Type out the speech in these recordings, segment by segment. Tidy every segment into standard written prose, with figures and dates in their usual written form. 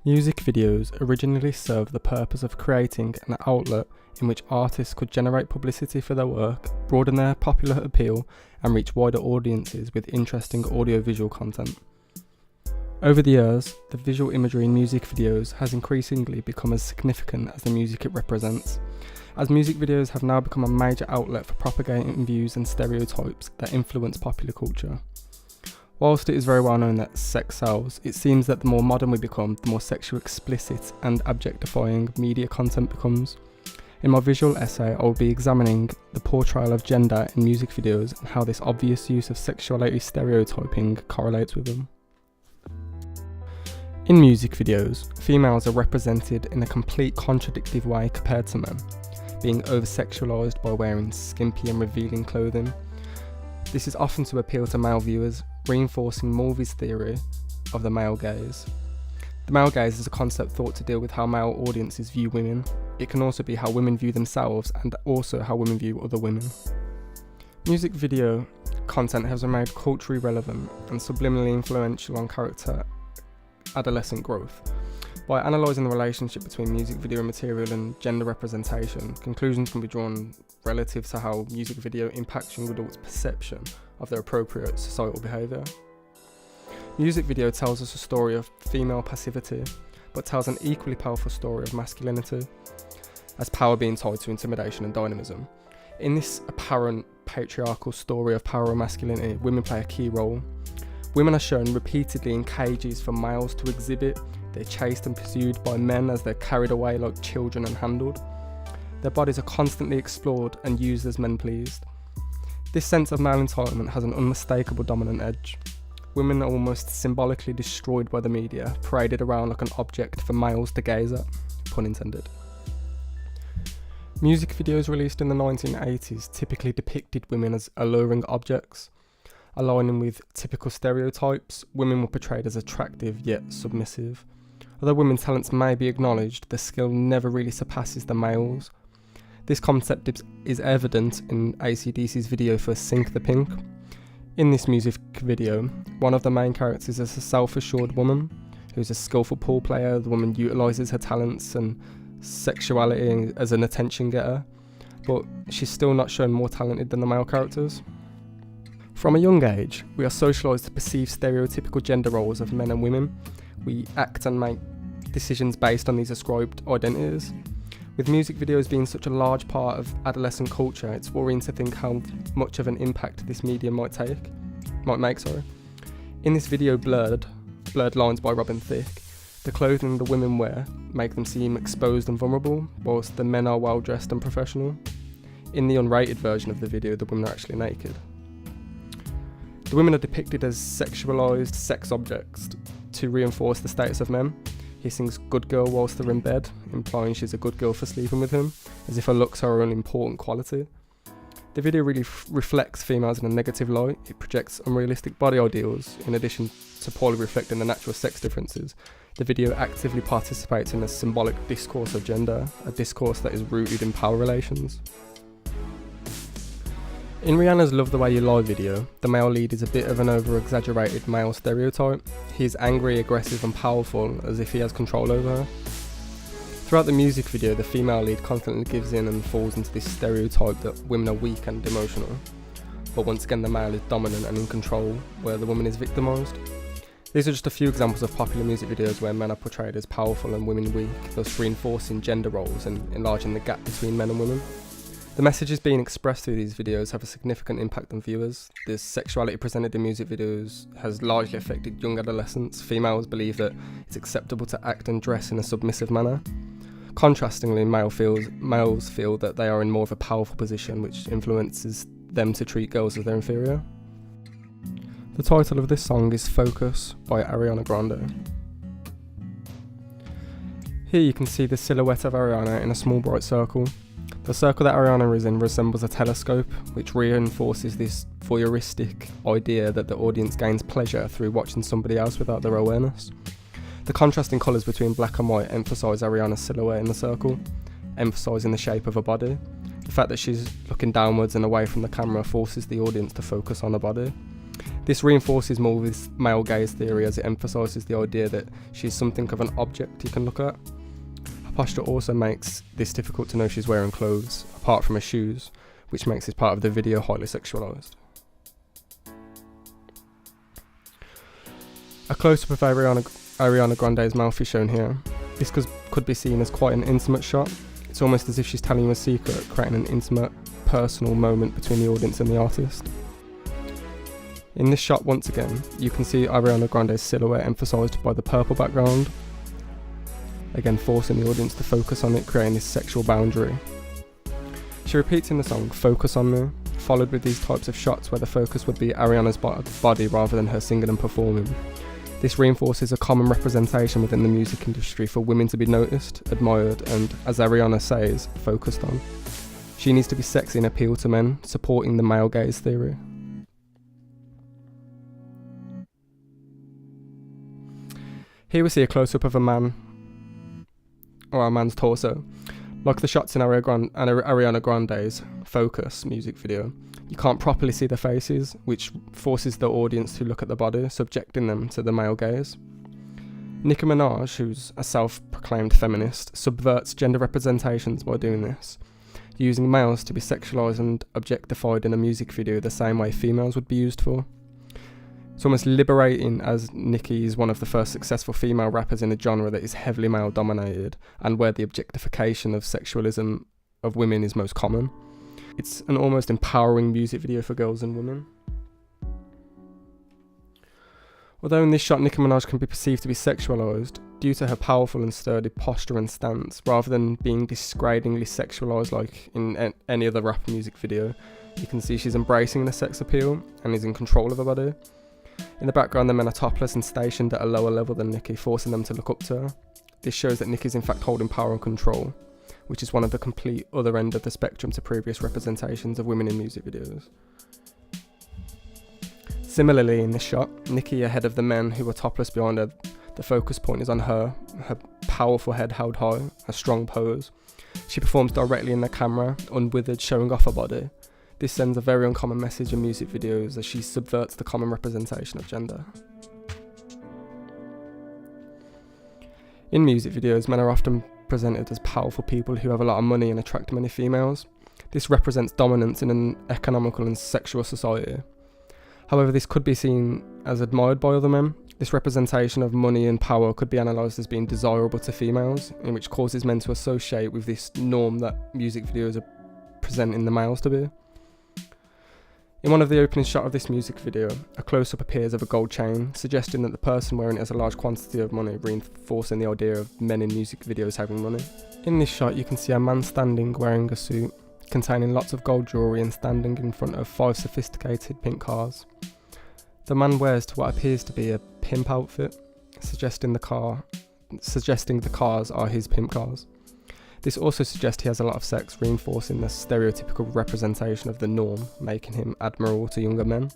Music videos originally served the purpose of creating an outlet in which artists could generate publicity for their work, broaden their popular appeal, and reach wider audiences with interesting audiovisual content. Over the years, the visual imagery in music videos has increasingly become as significant as the music it represents, as music videos have now become a major outlet for propagating views and stereotypes that influence popular culture. Whilst it is very well known that sex sells, it seems that the more modern we become, the more sexually explicit and objectifying media content becomes. In my visual essay, I will be examining the portrayal of gender in music videos and how this obvious use of sexuality stereotyping correlates with them. In music videos, females are represented in a complete contradictive way compared to men, being over-sexualised by wearing skimpy and revealing clothing. This is often to appeal to male viewers, reinforcing Mulvey's theory of the male gaze. The male gaze is a concept thought to deal with how male audiences view women. It can also be how women view themselves and also how women view other women. Music video content has remained culturally relevant and subliminally influential on character adolescent growth. By analysing the relationship between music video material and gender representation, conclusions can be drawn relative to how music video impacts young adults' perception of their appropriate societal behaviour. Music video tells us a story of female passivity, but tells an equally powerful story of masculinity, as power being tied to intimidation and dynamism. In this apparent patriarchal story of power and masculinity, women play a key role. Women are shown repeatedly in cages for males to exhibit. They're chased and pursued by men as they're carried away like children and handled. Their bodies are constantly explored and used as men pleased. This sense of male entitlement has an unmistakable dominant edge. Women are almost symbolically destroyed by the media, paraded around like an object for males to gaze at, pun intended. Music videos released in the 1980s typically depicted women as alluring objects. Aligning with typical stereotypes, women were portrayed as attractive yet submissive. Although women's talents may be acknowledged, their skill never really surpasses the males. This concept is evident in AC/DC's video for Sink the Pink. In this music video, one of the main characters is a self-assured woman who's a skillful pool player. The woman utilises her talents and sexuality as an attention getter, but she's still not shown more talented than the male characters. From a young age, we are socialised to perceive stereotypical gender roles of men and women. We act and make decisions based on these ascribed identities. With music videos being such a large part of adolescent culture, it's worrying to think how much of an impact this medium might make. In this video, Blurred Lines by Robin Thicke, the clothing the women wear make them seem exposed and vulnerable, whilst the men are well dressed and professional. In the unrated version of the video, the women are actually naked. The women are depicted as sexualised sex objects to reinforce the status of men. He sings "good girl" whilst they're in bed, implying she's a good girl for sleeping with him, as if her looks are an important quality. The video really reflects females in a negative light. It projects unrealistic body ideals, in addition to poorly reflecting the natural sex differences. The video actively participates in a symbolic discourse of gender, a discourse that is rooted in power relations. In Rihanna's Love the Way You Lie video, the male lead is a bit of an over-exaggerated male stereotype. He is angry, aggressive and powerful, as if he has control over her. Throughout the music video, the female lead constantly gives in and falls into this stereotype that women are weak and emotional. But once again, the male is dominant and in control, where the woman is victimised. These are just a few examples of popular music videos where men are portrayed as powerful and women weak, thus reinforcing gender roles and enlarging the gap between men and women. The messages being expressed through these videos have a significant impact on viewers. The sexuality presented in music videos has largely affected young adolescents. Females believe that it's acceptable to act and dress in a submissive manner. Contrastingly, males feel that they are in more of a powerful position, which influences them to treat girls as their inferior. The title of this song is Focus by Ariana Grande. Here you can see the silhouette of Ariana in a small bright circle. The circle that Ariana is in resembles a telescope, which reinforces this voyeuristic idea that the audience gains pleasure through watching somebody else without their awareness. The contrasting colours between black and white emphasise Ariana's silhouette in the circle, emphasising the shape of her body. The fact that she's looking downwards and away from the camera forces the audience to focus on her body. This reinforces more of this male gaze theory, as it emphasises the idea that she's something of an object you can look at. Her posture also makes this difficult to know she's wearing clothes, apart from her shoes, which makes this part of the video highly sexualised. A close-up of Ariana Grande's mouth is shown here. This could be seen as quite an intimate shot. It's almost as if she's telling you a secret, creating an intimate, personal moment between the audience and the artist. In this shot, once again, you can see Ariana Grande's silhouette emphasised by the purple background, again forcing the audience to focus on it, creating this sexual boundary. She repeats in the song, "Focus on me," followed with these types of shots where the focus would be Ariana's body rather than her singing and performing. This reinforces a common representation within the music industry for women to be noticed, admired, and, as Ariana says, focused on. She needs to be sexy and appeal to men, supporting the male gaze theory. Here we see a close-up of a man, or a man's torso. Like the shots in Ariana Grande's Focus music video, you can't properly see the faces, which forces the audience to look at the body, subjecting them to the male gaze. Nicki Minaj, who's a self-proclaimed feminist, subverts gender representations by doing this, using males to be sexualised and objectified in a music video the same way females would be used for. It's almost liberating, as Nicki is one of the first successful female rappers in a genre that is heavily male dominated and where the objectification of sexualism of women is most common. It's an almost empowering music video for girls and women. Although in this shot Nicki Minaj can be perceived to be sexualised due to her powerful and sturdy posture and stance, rather than being disgradingly sexualised like in any other rap music video, you can see she's embracing the sex appeal and is in control of her body. In the background, the men are topless and stationed at a lower level than Nicki, forcing them to look up to her. This shows that Nicki is in fact holding power and control, which is one of the complete other end of the spectrum to previous representations of women in music videos. Similarly, in this shot, Nicki ahead of the men who are topless behind her, the focus point is on her powerful head held high, her strong pose. She performs directly in the camera, unwithered, showing off her body. This sends a very uncommon message in music videos as she subverts the common representation of gender. In music videos, men are often presented as powerful people who have a lot of money and attract many females. This represents dominance in an economical and sexual society. However, this could be seen as admired by other men. This representation of money and power could be analysed as being desirable to females, in which causes men to associate with this norm that music videos are presenting the males to be. In one of the opening shots of this music video, a close-up appears of a gold chain, suggesting that the person wearing it has a large quantity of money, reinforcing the idea of men in music videos having money. In this shot, you can see a man standing wearing a suit containing lots of gold jewellery and standing in front of 5 sophisticated pink cars. The man wears to what appears to be a pimp outfit, suggesting the cars are his pimp cars. This also suggests he has a lot of sex, reinforcing the stereotypical representation of the norm, making him admirable to younger men.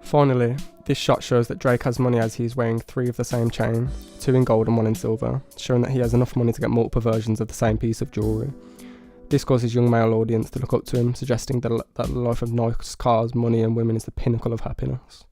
Finally, this shot shows that Drake has money as he's wearing 3 of the same chain, 2 in gold and 1 in silver, showing that he has enough money to get multiple versions of the same piece of jewellery. This causes young male audience to look up to him, suggesting that the life of nice cars, money and women is the pinnacle of happiness.